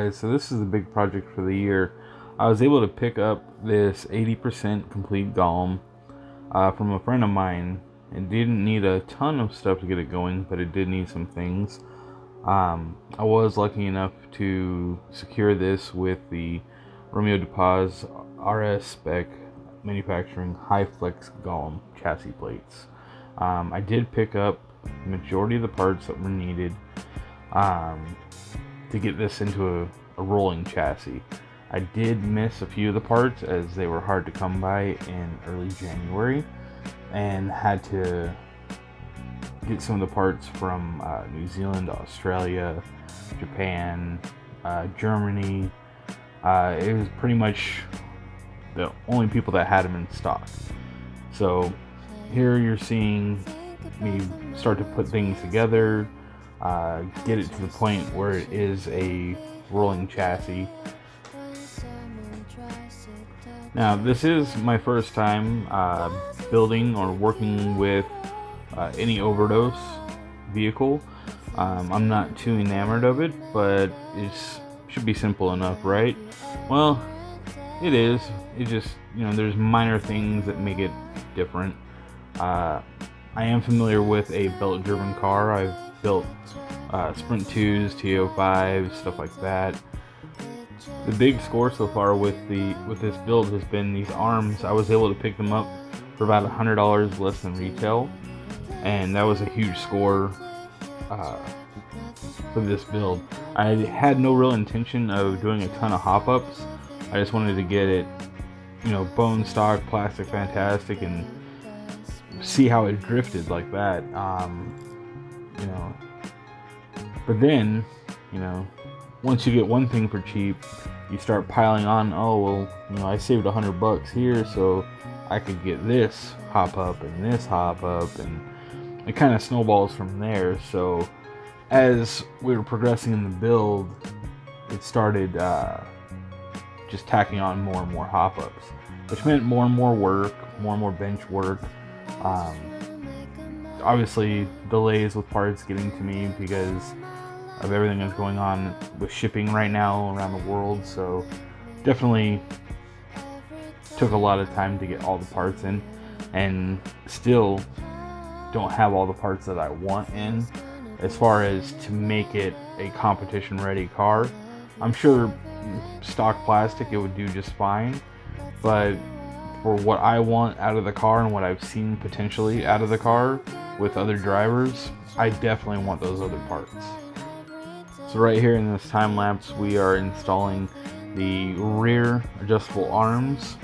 guys, so this is the big project for the year. I was able to pick up this 80% complete Galm from a friend of mine. It didn't need a ton of stuff to get it going, but it did need some things. I was lucky enough to secure this with the Romeo DePaz RS spec manufacturing high flex Galm chassis plates. I did pick up the majority of the parts that were needed to get this into a rolling chassis. I did miss a few of the parts as they were hard to come by in early January, and had to get some of the parts from New Zealand, Australia, Japan, Germany. It was pretty much the only people that had them in stock. So here you're seeing me start to put things together, get it to the point where it is a rolling chassis. Now, this is my first time building or working with any overdose vehicle. I'm not too enamored of it, but it should be simple enough, right? Well, it is. It just, there's minor things that make it different. I am familiar with a belt-driven car. I've built Sprint 2s, TO5s, stuff like that. The big score so far with this build has been these arms. I was able to pick them up for about $100 less than retail, and that was a huge score for this build. I had no real intention of doing a ton of hop-ups. I just wanted to get it, bone stock, plastic fantastic, and see how it drifted like that. But then, once you get one thing for cheap, you start piling on. Oh well, I saved $100 here, so I could get this hop up and this hop up, and it kind of snowballs from there. So as we were progressing in the build, it started just tacking on more and more hop ups, which meant more and more work, more and more bench work. Obviously delays with parts getting to me because of everything that's going on with shipping right now around the world. So definitely took a lot of time to get all the parts in, and still don't have all the parts that I want in as far as to make it a competition ready car. I'm sure stock plastic it would do just fine, but for what I want out of the car and what I've seen potentially out of the car with other drivers, I definitely want those other parts. So right here in this time lapse, we are installing the rear adjustable arms.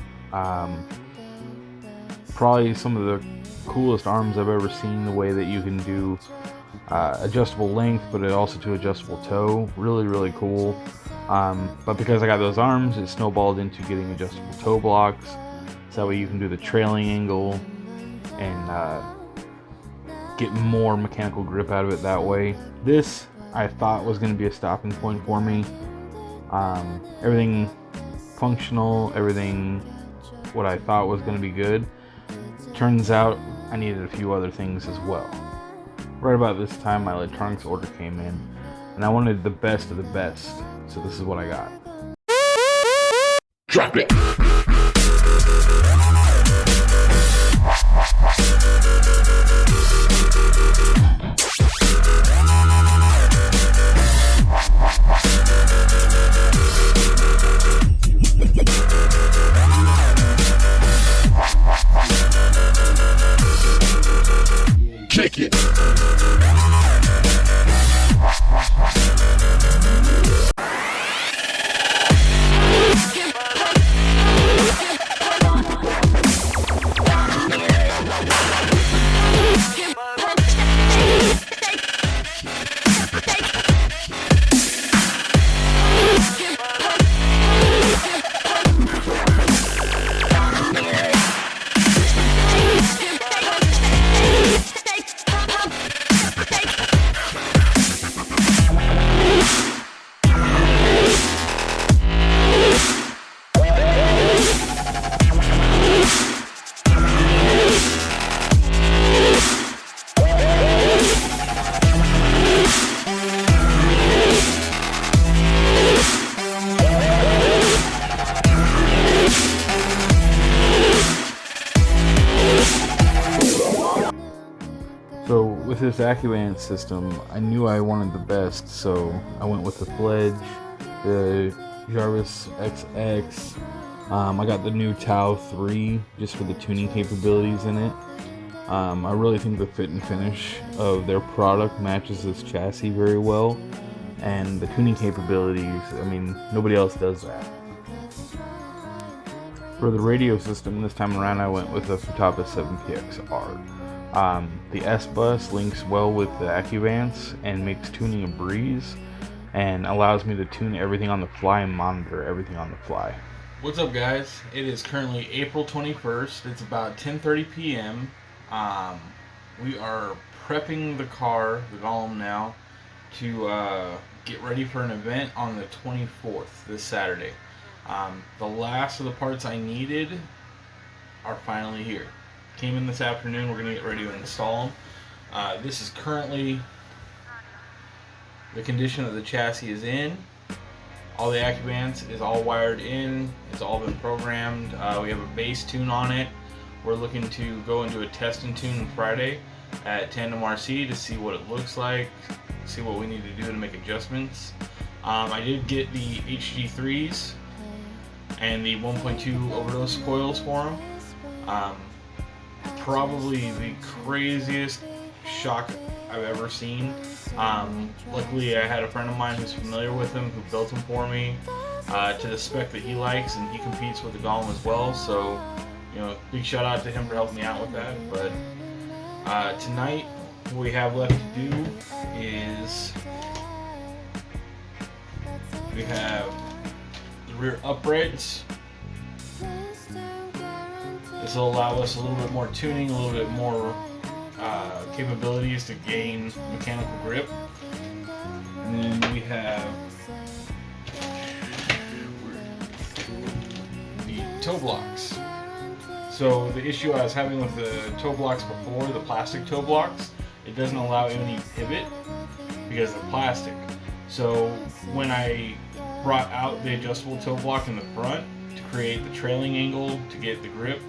Probably some of the coolest arms I've ever seen, the way that you can do adjustable length, but it also to adjustable toe. Really, really cool. But because I got those arms, it snowballed into getting adjustable toe blocks. So that way you can do the trailing angle and get more mechanical grip out of it that way. This I thought was going to be a stopping point for me. Everything functional, everything what I thought was going to be good. Turns out I needed a few other things as well. Right about this time, my electronics order came in, and I wanted the best of the best, so this is what I got. Drop it! Kick it! with this AccuAnt system, I knew I wanted the best, so I went with the Fledge, the Jarvis XX. I got the new Tau 3 just for the tuning capabilities in it. I really think the fit and finish of their product matches this chassis very well, and the tuning capabilities, I mean, nobody else does that. For the radio system, this time around I went with the Futaba 7PXR. The S-Bus links well with the AccuAnts and makes tuning a breeze, and allows me to tune everything on the fly and monitor everything on the fly. What's up, guys? It is currently April 21st. It's about 10:30 p.m. We are prepping the car, the Galm now, to get ready for an event on the 24th, this Saturday. The last of the parts I needed are finally here. Came in this afternoon. We're going to get ready to install them. This is currently the condition that the chassis is in. All the AccuAnts is all wired in. It's all been programmed. We have a bass tune on it. We're looking to go into a test and tune Friday at Tandem RC to see what it looks like, see what we need to do to make adjustments. I did get the HG3s and the 1.2 overdose coils for them. Probably the craziest shock I've ever seen. Luckily I had a friend of mine who's familiar with them who built them for me to the spec that he likes, and he competes with the Galm as well, so big shout out to him for helping me out with that. But tonight what we have left to do is we have the rear uprights. This will allow us a little bit more tuning, a little bit more capabilities to gain mechanical grip. And then we have the toe blocks. So the issue I was having with the toe blocks before, the plastic toe blocks, it doesn't allow any pivot because they're plastic. So when I brought out the adjustable toe block in the front to create the trailing angle to get the grip,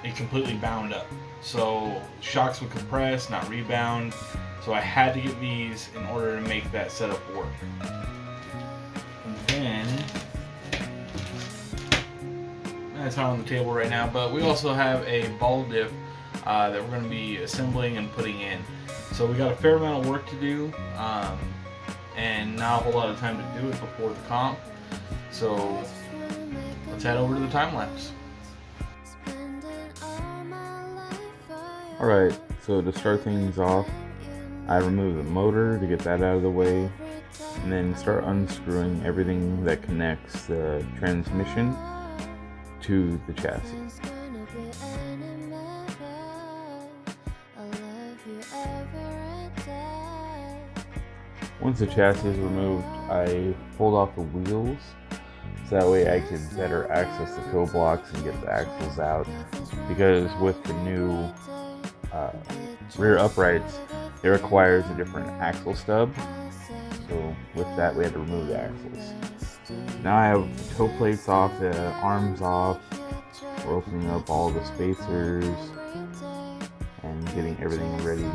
it completely bound up. So shocks would compress, not rebound. So I had to get these in order to make that setup work. And then, that's not on the table right now, but we also have a ball dip that we're going to be assembling and putting in. So we got a fair amount of work to do, and not a whole lot of time to do it before the comp. So let's head over to the time lapse. Alright, so to start things off, I remove the motor to get that out of the way, and then start unscrewing everything that connects the transmission to the chassis. Once the chassis is removed, I pulled off the wheels so that way I could better access the toe blocks and get the axles out, because with the new rear uprights, it requires a different axle stub, so with that we had to remove the axles. Now I have the toe plates off, the arms off. We're opening up all the spacers and getting everything ready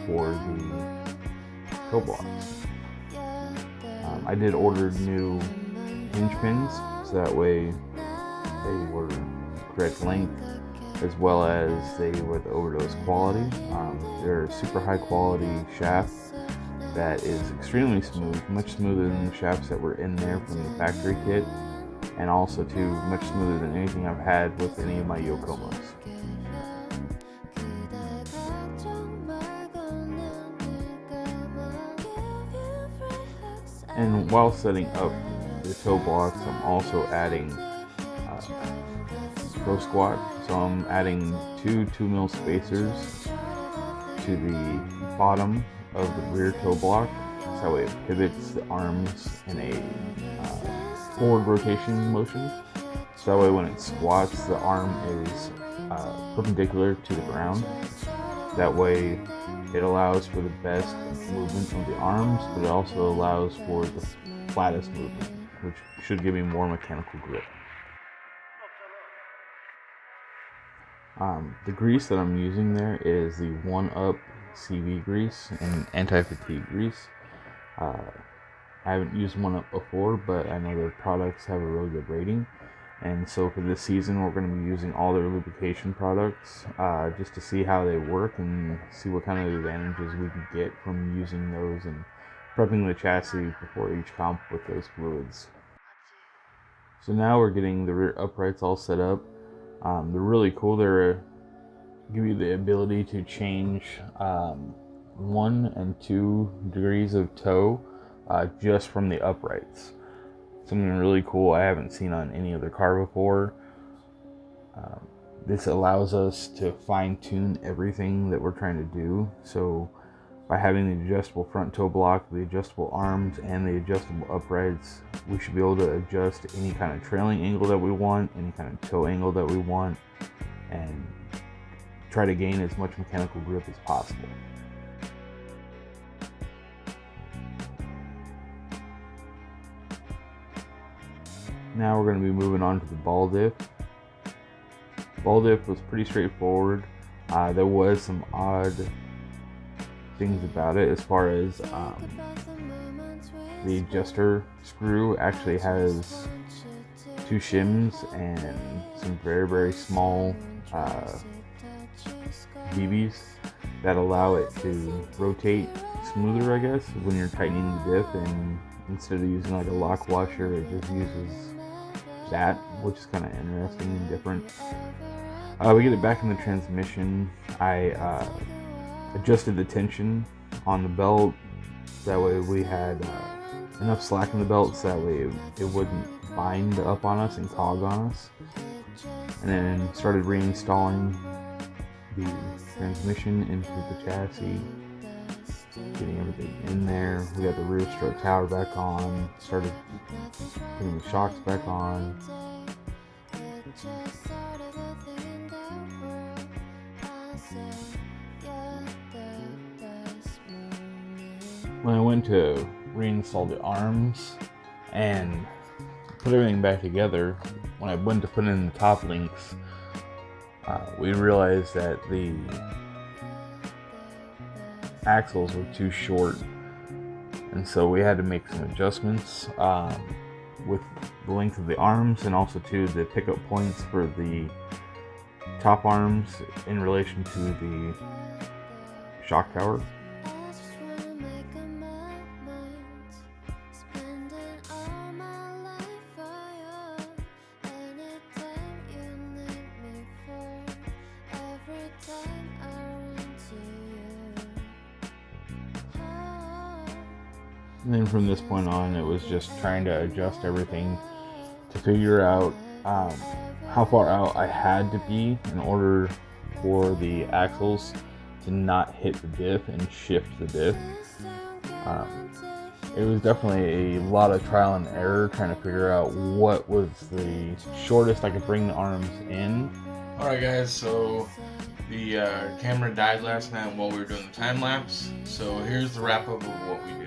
for the toe blocks. I did order new hinge pins so that way they were correct length, as well as they were the overdose quality. They're a super high quality shaft that is extremely smooth, much smoother than the shafts that were in there from the factory kit, and also too much smoother than anything I've had with any of my Yokomos. And while setting up the toe blocks, I'm also adding Pro Squat. So I'm adding two 2mm spacers to the bottom of the rear toe block, so that way it pivots the arms in a forward rotation motion. So that way when it squats, the arm is perpendicular to the ground. That way it allows for the best movement of the arms, but it also allows for the flattest movement, which should give me more mechanical grip. The grease that I'm using there is the 1UP CV grease and anti-fatigue grease. I haven't used one up before, but I know their products have a really good rating. And so for this season, we're going to be using all their lubrication products just to see how they work and see what kind of advantages we can get from using those and prepping the chassis before each comp with those fluids. So now we're getting the rear uprights all set up. They're really cool. They're give you the ability to change 1 and 2 degrees of toe just from the uprights. Something really cool I haven't seen on any other car before. This allows us to fine-tune everything that we're trying to do. So by having the adjustable front toe block, the adjustable arms, and the adjustable uprights, we should be able to adjust any kind of trailing angle that we want, any kind of toe angle that we want, and try to gain as much mechanical grip as possible. Now we're going to be moving on to the ball diff. Ball diff was pretty straightforward. There was some odd things about it as far as the adjuster screw actually has 2 shims and some very, very small BBs that allow it to rotate smoother, I guess, when you're tightening the diff, and instead of using like a lock washer, it just uses that, which is kind of interesting and different. We get it back in the transmission. I adjusted the tension on the belt, that way we had enough slack in the belt so that way it wouldn't bind up on us and clog on us. And then started reinstalling the transmission into the chassis, getting everything in there. We got the rear strut tower back on, started putting the shocks back on. When I went to reinstall the arms and put everything back together, when I went to put in the top links, we realized that the axles were too short, and so we had to make some adjustments with the length of the arms, and also to the pickup points for the top arms in relation to the shock tower. And then from this point on, it was just trying to adjust everything to figure out how far out I had to be in order for the axles to not hit the diff and shift the diff. It was definitely a lot of trial and error trying to figure out what was the shortest I could bring the arms in. Alright guys, so the camera died last night while we were doing the time lapse, so here's the wrap up of what we did.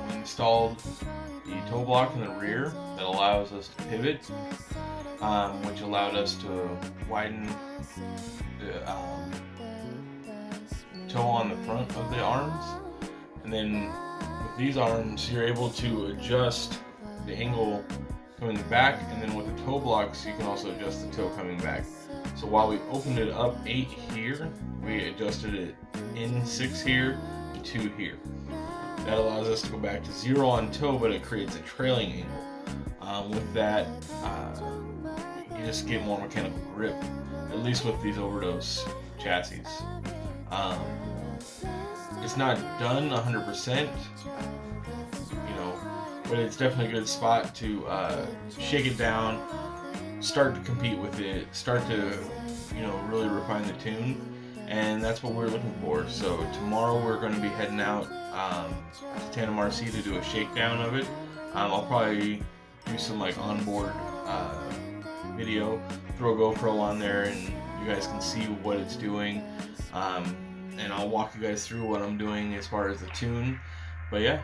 We installed the toe block in the rear that allows us to pivot, which allowed us to widen the toe on the front of the arms. And then with these arms, you're able to adjust the angle coming back, and then with the toe blocks, you can also adjust the toe coming back. So while we opened it up 8 here, we adjusted it in 6 here and 2 here. That allows us to go back to 0 on toe, but it creates a trailing angle. With that, you just get more mechanical grip, at least with these overdose chassis. It's not done 100%, but it's definitely a good spot to shake it down, start to compete with it, start to really refine the tune, and that's what we're looking for. So tomorrow we're going to be heading out to Tandem RC to do a shakedown of it. I'll probably do some onboard video, throw a GoPro on there, and you guys can see what it's doing, and I'll walk you guys through what I'm doing as far as the tune. But yeah,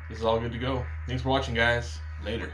this is all good to go. Thanks for watching, guys. Later.